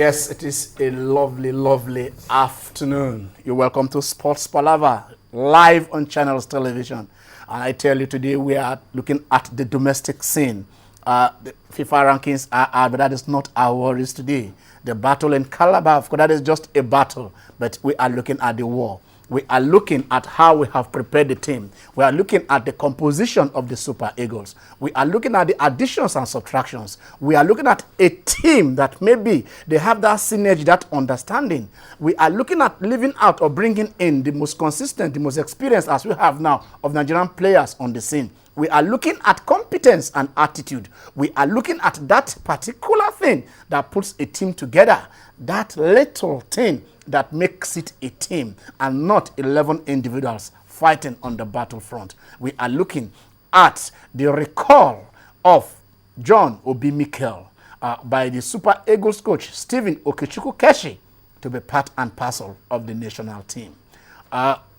Yes, it is a lovely, lovely afternoon. You're welcome to Sports Palava, live on Channels Television. And I tell you today we are looking at the domestic scene. The FIFA rankings are out, but that is not our worries today. The battle in Palava, of course, that is just a battle, but we are looking at the war. We are looking at how we have prepared the team. We are looking at the composition of the Super Eagles. We are looking at the additions and subtractions. We are looking at a team that maybe they have that synergy, that understanding. We are looking at leaving out or bringing in the most consistent, the most experienced, as we have now, of Nigerian players on the scene. We are looking at competence and attitude. We are looking at that particular thing that puts a team together, that little thing that makes it a team and not 11 individuals fighting on the battlefront. We are looking at the recall of John Obi Mikel by the Super Eagles coach Stephen Okechukwu Keshi to be part and parcel of the national team.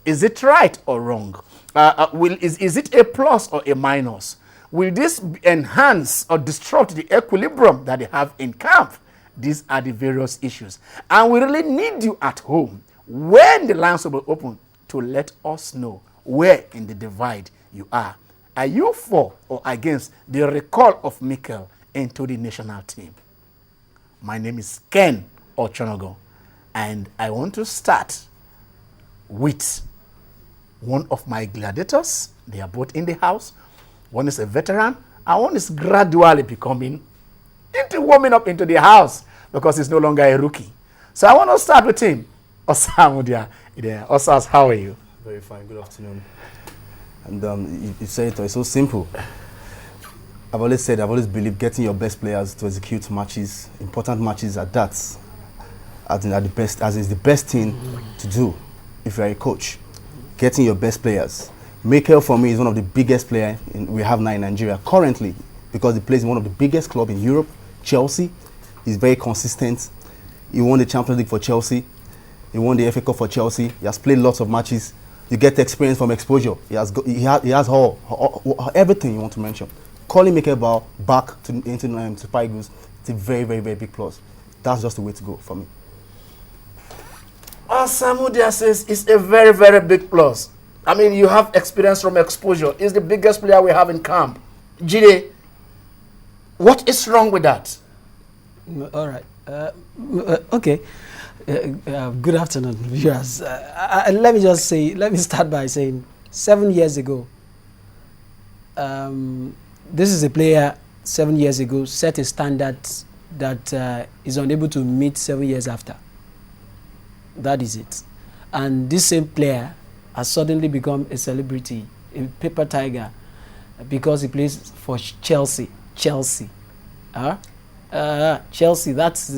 Is it right or wrong? Is it a plus or a minus? Will this enhance or disrupt the equilibrium that they have in camp? These are the various issues. And we really need you at home when the lines will be open to let us know where in the divide you are. Are you for or against the recall of Mikel into the national team? My name is Ken Ochonogo, and I want to start with one of my gladiators. They are both in the house. One is a veteran, and one is gradually becoming warming up into the house because he's no longer a rookie. So I want to start with him. Osamudia. Osas, how are you? Very fine. Good afternoon. And you said it's so simple. I've always believed getting your best players to execute matches, important matches at that, as is the best thing to do if you're a coach. Getting your best players. Mikel, for me, is one of the biggest players we have now in Nigeria currently, because he plays in one of the biggest clubs in Europe, Chelsea. He's very consistent. He won the Champions League for Chelsea. He won the FA Cup for Chelsea. He has played lots of matches. You get experience from exposure. He has everything you want to mention. Calling Mikel back into Super Eagles, it's a very, very, very big plus. That's just the way to go for me. Samudia says it's a very, very big plus. I mean, you have experience from exposure. He's the biggest player we have in camp. Jide, what is wrong with that? All right. Okay. Good afternoon, viewers. Let me start by saying 7 years ago, this is a player 7 years ago set a standard that is unable to meet 7 years after. That is it. And this same player has suddenly become a celebrity, a paper tiger, because he plays for Chelsea. Chelsea. Chelsea. That's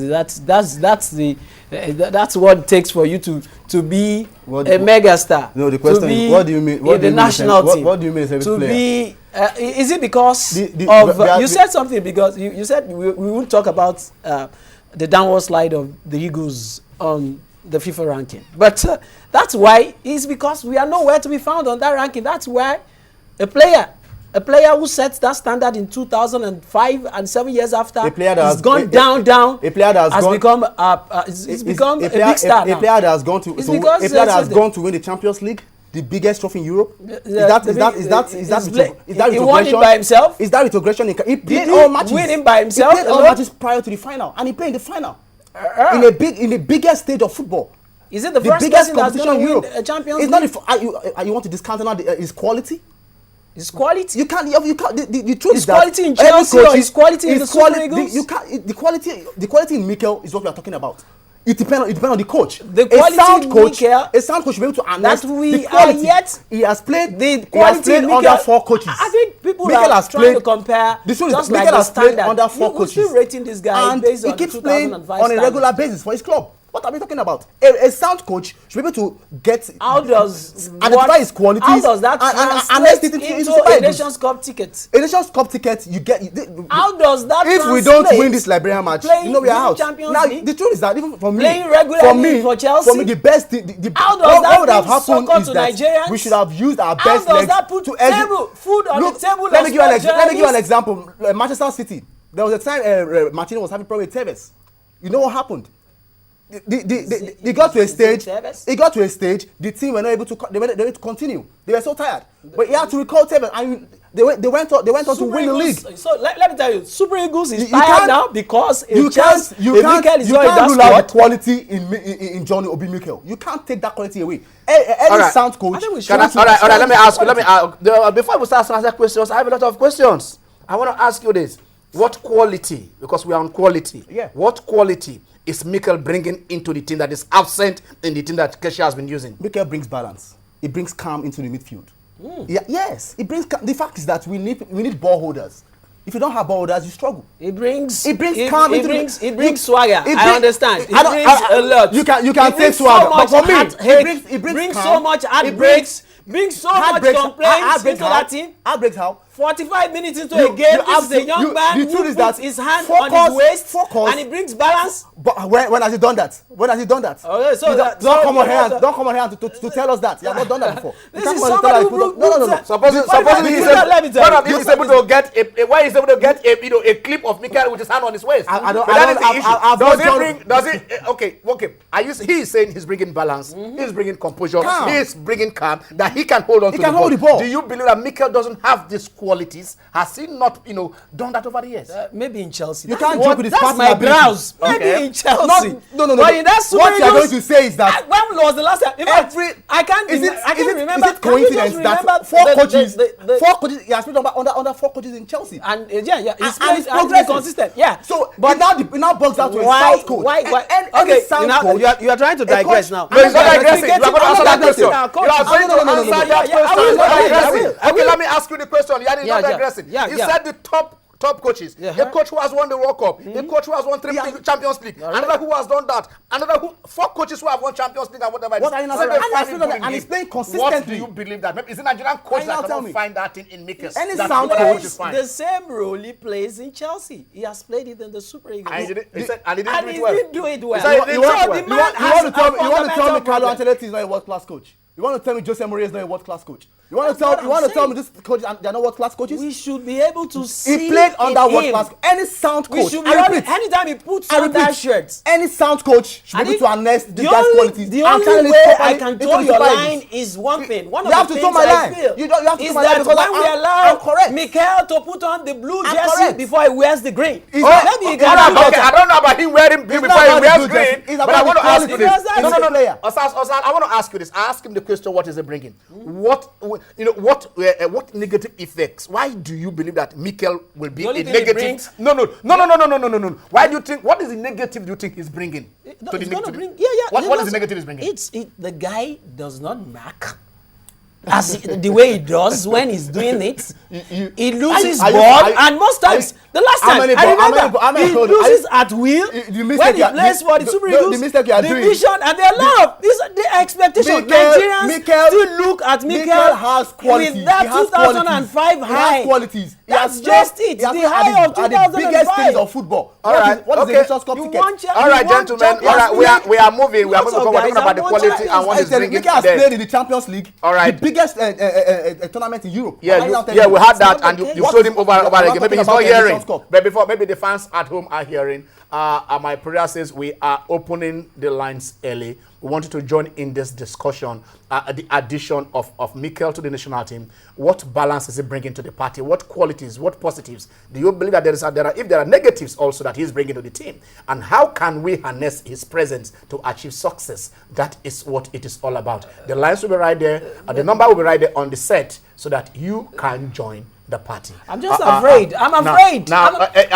what it takes for you to be a megastar. No, the question is, what do you mean? What in the national team. What do you mean to be? Is it because you said something? Because you said we won't talk about the downward slide of the Eagles on the FIFA ranking, but that's why it's because we are nowhere to be found on that ranking. That's why a player who sets that standard in 2005 and 7 years after has gone down. A player that has become a big star now. A player that has gone to win the Champions League, the biggest trophy in Europe. Is that he won it by himself? Is that retrogression? He played all matches. Winning by himself. He played all matches prior to the final, and he played in the final in the biggest stage of football. Is it the first person that's going to win a Champions League? It's not. You want to discount his quality? His quality? You can't. The truth is that quality in Chelsea or his quality in the Super Eagles? The quality in Mikel is what we are talking about. It depends on the coach. The quality in Mikel, a sound coach will be able to analyze that we are yet. He has played. The quality in under 4 coaches. I think people are trying to compare. The truth is, Mikel has played under 4 coaches. You're still rating this guy and based he on keeps playing on a regular basis for his club. What are we talking about? A sound coach should be able to identify his qualities. How does that translate into a Nations Cup ticket? A Nations Cup ticket, you get. How does that if we don't win this Liberian match, you know we are out. Now the truth is that even for me, playing regularly for Chelsea, the best thing, what would have happened is that we should have used our best legs to food on the table. Let me give you an example. Manchester City. There was a time Martino was having problem with Tevez. You know what happened? They got to a stage. It got to a stage. The team were not able to. They were able to continue. They were so tired. But he had to recall Tevez, and they went on to win the league. So let me tell you, Super Eagles is tired now because you can't rule out the quality in Johnny Obi Mikel. You can't take that quality away. Any sound coach. All right. Let me ask you. Before we start answering questions, I have a lot of questions. I want to ask you this: what quality? Because we are on quality. Yeah. What quality is Mikel bringing into the team that is absent in the team that Kesha has been using? Mikel brings balance. He brings calm into the midfield. Yeah, yes, it brings. The fact is that we need ball holders. If you don't have ball holders, you struggle. It brings calm. It brings swagger. I understand. It brings a lot. You can say swagger, but for me, it brings so much heartbreaks. Brings so much complaints into that team. Heartbreaks how? 45 minutes into a game, this is a young man who puts his hand on his waist and he brings balance. But when has he done that? Okay, so don't come on here to tell us that. You have not done that before. This is somebody who no. Supposing he's able to get a clip of Mikel with his hand on his waist. He is saying he's bringing balance, he's bringing composure, he's bringing calm, that he can hold on to the ball. Do you believe that Mikel doesn't have this qualities? Has he not, done that over the years? Maybe in Chelsea. You can't joke with his That's my grounds. Maybe in Chelsea. No. But in that what you are going to say is that when was the last time? I can't remember. Is it coincidence that four coaches? He has been under 4 coaches in Chelsea, and his progress consistent. Yeah. So, but it now bugs out to a South coach. Why? Okay. You are trying to digress now. No, he's not digressing. You are going to answer that question. You are going to answer that question. Okay, let me ask you the question. You are not digressing. You said the top coaches, a coach who has won the World Cup, a coach who has won 3 Champions League, another who has done that, 4 coaches who have won Champions League and whatever. What are you not saying? And he's playing consistently. What do you believe that? Maybe is it Nigerian coach that cannot find that thing in Mikel? Any sound coach the same role he plays in Chelsea. He has played it in the Super Eagles. And he didn't do it well. You want to tell me Carlo Ancelotti is not a world-class coach? You want to tell me Jose Mourinho is not a world-class coach? You want to tell me this coach they're not world-class coaches? We should be able to see. He played under world-class. Any sound coach. Anytime he puts on that shirt. Any sound coach should be able to harness this guy's qualities. The only way I can toe your line is one thing. One of the things I feel is that when we allow Mikel to put on the blue jersey before he wears the green. Maybe he can do better. I don't know about him wearing blue before he wears green, but I want to ask you this. No. Osas, I want to ask you this. I ask him the question: what is it bringing? What negative effects? Why do you believe that Mikel will be a negative? No. Why do you think? What is the negative do you think he's bringing? What is the negative he's bringing? The guy does not mark as the way he does when he's doing it. He loses ball, and most times, the last time I remember, he loses at will when he plays for the Super Eagles, the vision, and there are a lot of the expectation. Nigerians still look at Mikel with that 2005 high. That's just it. The high of 2005. The biggest things of football. What is the Nations Cup ticket? All right, gentlemen. All right, we are moving. We are talking about the quality and what is bringing. Mikel has played in the Champions League. All right. The biggest tournament in Europe. Yeah, we had that, and you told him over again. Maybe he's not hearing. But before, maybe the fans at home are hearing. My prayer says we are opening the lines early. We want you to join in this discussion. The addition of Mikel to the national team. What balance is he bringing to the party? What qualities? What positives? Do you believe that if there are negatives also that he's bringing to the team? And how can we harness his presence to achieve success? That is what it is all about. The lines will be right there. The number will be right there on the set so that you can join the party. I'm just afraid. I'm afraid. I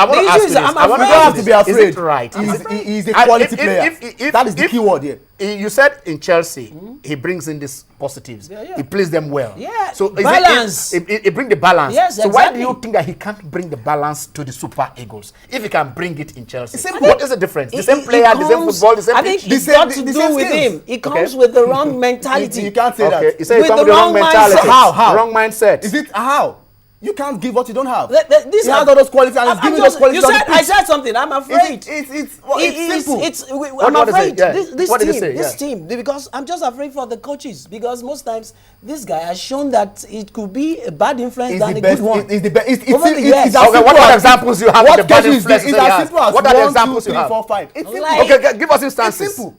want to ask you this. You don't have to be afraid. Is it right? He's a quality player. That is the key word here. You said in Chelsea, he brings in these positives. He plays them well. Yeah. So balance. He brings the balance. Yes, so why do you think that he can't bring the balance to the Super Eagles if he can bring it in Chelsea? What is the difference? The same player, the same football, the same. I think it's got to do with him. He comes with the wrong mentality. You can't say that. You say he comes with the wrong mentality. How? Wrong mindset. Is it how? You can't give what you don't have. This he has all those qualities and he's giving those qualities. You said, I said something. I'm afraid. It's simple. I'm afraid. This team, because I'm just afraid for the coaches, because most times this guy has shown that it could be a bad influence than a good one. It's the best. Okay, what are the examples you have? What the bad influence is as simple as 1, 2, 3, 4, 5. It's simple. Okay, give us instances. It's simple.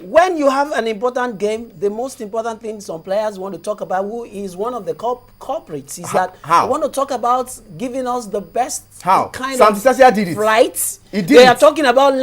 When you have an important game, the most important thing some players want to talk about, who is one of the culprits, is that they want to talk about giving us the best kind of Santi Sasia did it. flights. He did They it. are talking about